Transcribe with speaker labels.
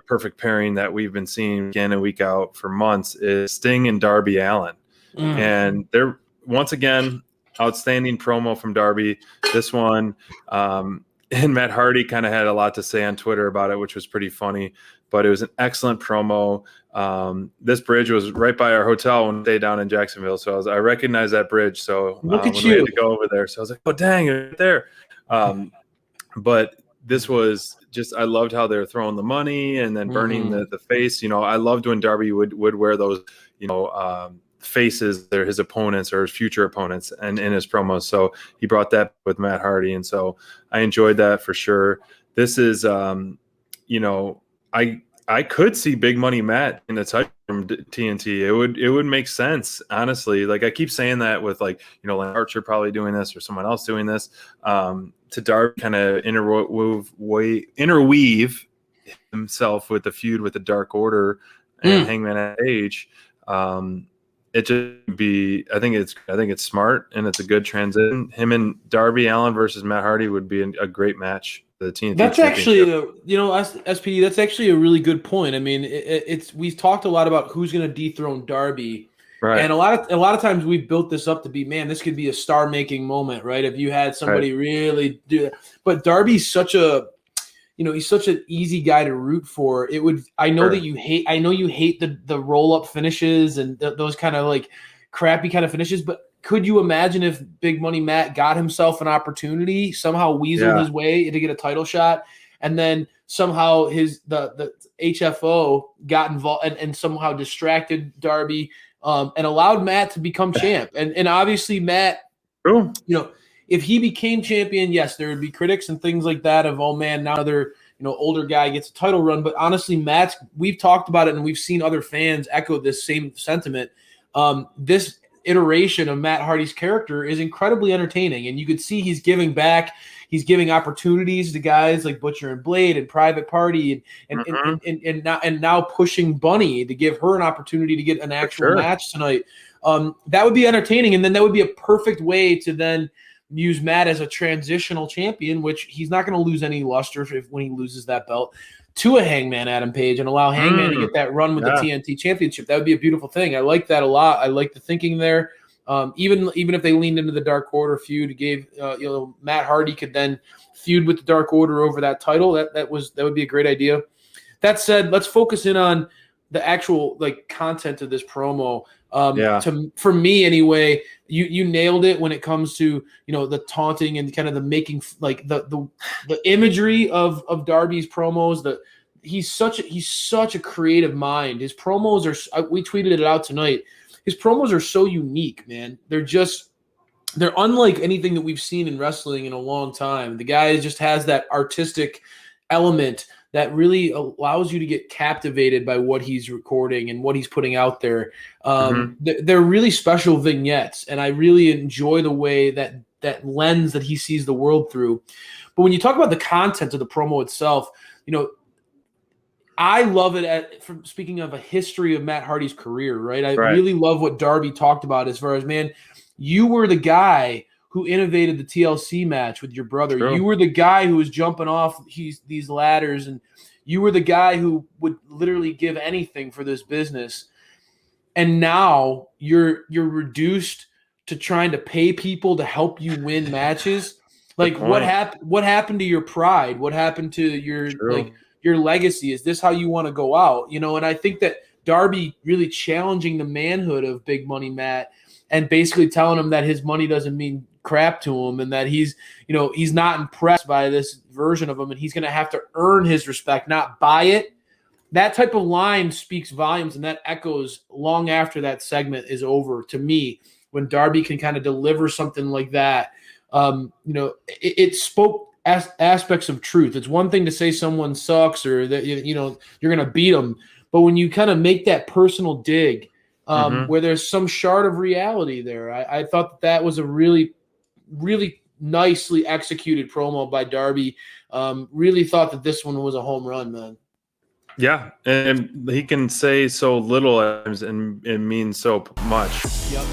Speaker 1: perfect pairing that we've been seeing week in and week out for months is Sting and Darby Allin. And they're, once again, outstanding promo from Darby. This one, and Matt Hardy kind of had a lot to say on Twitter about it, which was pretty funny. But it was an excellent promo. This bridge was right by our hotel when we stayed down in Jacksonville, so I recognized that bridge. So
Speaker 2: Look at
Speaker 1: when
Speaker 2: you.
Speaker 1: we had to go over there, so I was like, "Oh dang, it's right there!" But this was just, I loved how they're throwing the money and then burning the face. I loved when Darby would wear those, faces, they're his opponents or his future opponents, and in his promos. So he brought that with Matt Hardy, and so I enjoyed that for sure. This is, I could see Big Money Matt in the title from TNT. It would make sense, honestly. Like I keep saying that with like Archer probably doing this or someone else doing this. To Darby kind of interweave himself with the feud with the Dark Order and Hangman Page. It just be, I think it's smart and it's a good transition. Him and Darby Allin versus Matt Hardy would be a great match. The TNT
Speaker 2: that's actually SPD. That's actually a really good point. I mean, we've talked a lot about who's going to dethrone Darby, right? And a lot of times we've built this up to be, man, this could be a star-making moment, right? If you had somebody really do that, but Darby's such a he's such an easy guy to root for. It would. I know that you hate. I know you hate the roll-up finishes and those kind of like crappy kind of finishes, but could you imagine if Big Money Matt got himself an opportunity, somehow weaseled his way to get a title shot, and then somehow the HFO got involved and somehow distracted Darby and allowed Matt to become champ. And obviously Matt, if he became champion, yes, there would be critics and things like that of, oh man, now another older guy gets a title run. But honestly, we've talked about it and we've seen other fans echo this same sentiment. This iteration of Matt Hardy's character is incredibly entertaining, and you could see he's giving back. He's giving opportunities to guys like Butcher and Blade and Private Party, and now pushing Bunny to give her an opportunity to get an actual match tonight. That would be entertaining, and then that would be a perfect way to then use Matt as a transitional champion, which he's not going to lose any luster when he loses that belt, to a Hangman Adam Page and allow Hangman to get that run with the TNT Championship. That would be a beautiful thing. I like that a lot. I like the thinking there. Even if they leaned into the Dark Order feud, gave Matt Hardy could then feud with the Dark Order over that title. That would be a great idea. That said, let's focus in on the actual content of this promo. For me anyway, you nailed it when it comes to the taunting and kind of the making the imagery of Darby's promos. He's such a creative mind. His promos are, we tweeted it out tonight. His promos are so unique, man. They're unlike anything that we've seen in wrestling in a long time. The guy just has that artistic element that really allows you to get captivated by what he's recording and what he's putting out there. They're really special vignettes, and I really enjoy the way that lens that he sees the world through. But when you talk about the content of the promo itself, I love it from speaking of a history of Matt Hardy's career, right? I really love what Darby talked about as far as, man, you were the guy who innovated the TLC match with your brother. True. You were the guy who was jumping off these ladders, and you were the guy who would literally give anything for this business. And now you're reduced to trying to pay people to help you win matches. Like what happened to your pride? What happened to your legacy? Is this how you want to go out? And I think that Darby really challenging the manhood of Big Money Matt and basically telling him that his money doesn't mean crap to him, and that he's not impressed by this version of him, and he's going to have to earn his respect, not buy it. That type of line speaks volumes, and that echoes long after that segment is over to me. When Darby can kind of deliver something like that, it spoke aspects of truth. It's one thing to say someone sucks or that you're going to beat them, but when you kind of make that personal dig, where there's some shard of reality there, I thought that was a really, really nicely executed promo by Darby. Really thought that this one was a home run, man.
Speaker 1: Yeah, and he can say so little and mean so much.
Speaker 2: Yep.